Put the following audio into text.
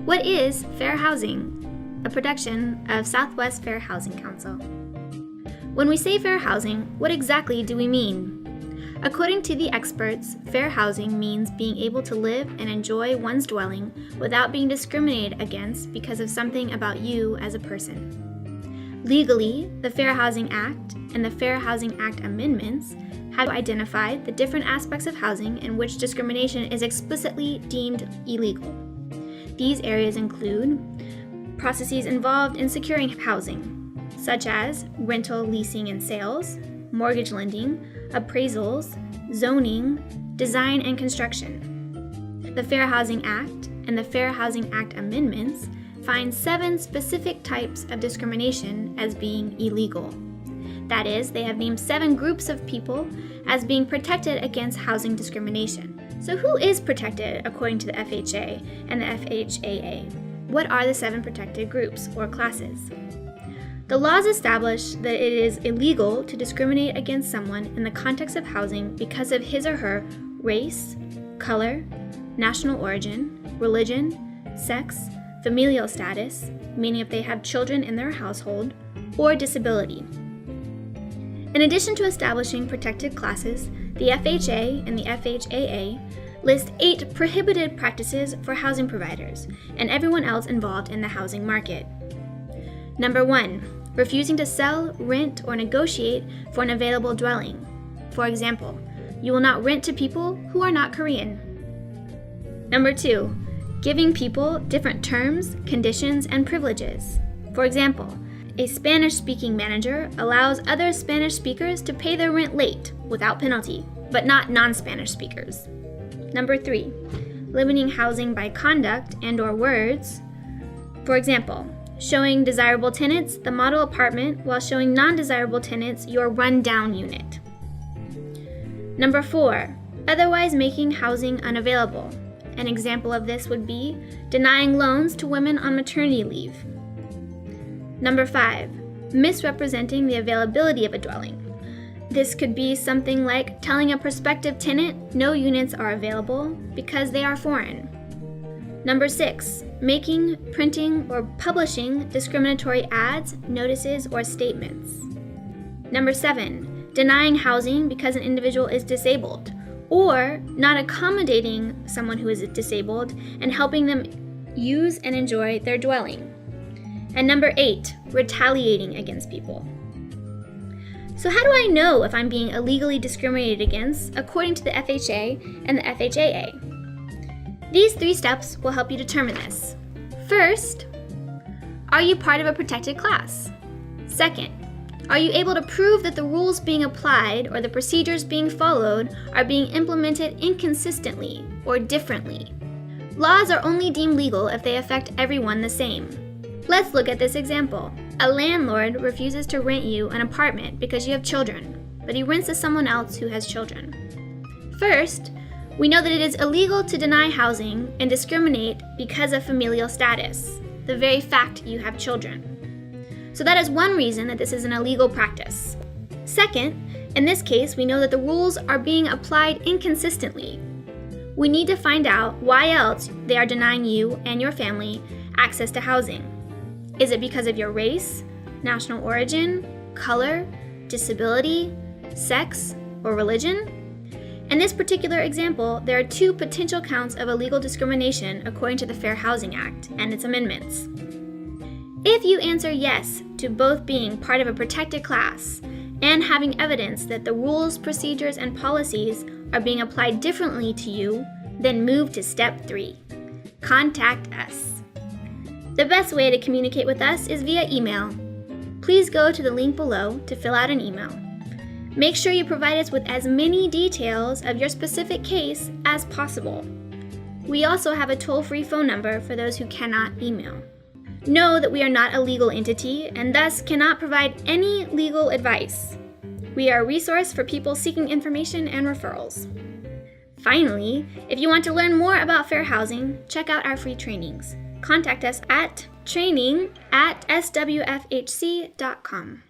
What is fair housing? A production of Southwest Fair Housing Council. When we say fair housing, what exactly do we mean? According to the experts, fair housing means being able to live and enjoy one's dwelling without being discriminated against because of something about you as a person. Legally, the Fair Housing Act and the Fair Housing Act amendments have identified the different aspects of housing in which discrimination is explicitly deemed illegal. These areas include processes involved in securing housing, such as rental, leasing, and sales, mortgage lending, appraisals, zoning, design, and construction. The Fair Housing Act and the Fair Housing Act amendments find 7 specific types of discrimination as being illegal. That is, they have named 7 groups of people as being protected against housing discrimination. So who is protected according to the FHA and the FHAA? What are the 7 protected groups or classes? The laws establish that it is illegal to discriminate against someone in the context of housing because of his or her race, color, national origin, religion, sex, familial status, meaning if they have children in their household, or disability. In addition to establishing protected classes, the FHA and the FHAA list 8 prohibited practices for housing providers and everyone else involved in the housing market. Number 1, refusing to sell, rent, or negotiate for an available dwelling. For example, you will not rent to people who are not Korean. Number 2, giving people different terms, conditions, and privileges. For example, a Spanish-speaking manager allows other Spanish speakers to pay their rent late without penalty, but not non-Spanish speakers. Number 3, limiting housing by conduct and/or words. For example, showing desirable tenants the model apartment while showing non-desirable tenants your run-down unit. Number 4, otherwise making housing unavailable. An example of this would be denying loans to women on maternity leave. Number 5, misrepresenting the availability of a dwelling. This could be something like telling a prospective tenant no units are available because they are foreign. Number 6, making, printing, or publishing discriminatory ads, notices, or statements. Number 7, denying housing because an individual is disabled, or not accommodating someone who is disabled and helping them use and enjoy their dwelling. And number 8, retaliating against people. So how do I know if I'm being illegally discriminated against according to the FHA and the FHAA? These 3 steps will help you determine this. First, are you part of a protected class? Second, are you able to prove that the rules being applied or the procedures being followed are being implemented inconsistently or differently? Laws are only deemed legal if they affect everyone the same. Let's look at this example. A landlord refuses to rent you an apartment because you have children, but he rents to someone else who has children. First, we know that it is illegal to deny housing and discriminate because of familial status, the very fact you have children. So that is one reason that this is an illegal practice. Second, in this case, we know that the rules are being applied inconsistently. We need to find out why else they are denying you and your family access to housing. Is it because of your race, national origin, color, disability, sex, or religion? In this particular example, there are 2 potential counts of illegal discrimination according to the Fair Housing Act and its amendments. If you answer yes to both being part of a protected class and having evidence that the rules, procedures, and policies are being applied differently to you, then move to step 3. Contact us. The best way to communicate with us is via email. Please go to the link below to fill out an email. Make sure you provide us with as many details of your specific case as possible. We also have a toll-free phone number for those who cannot email. Know that we are not a legal entity and thus cannot provide any legal advice. We are a resource for people seeking information and referrals. Finally, if you want to learn more about fair housing, check out our free trainings. Contact us at training@swfhc.com.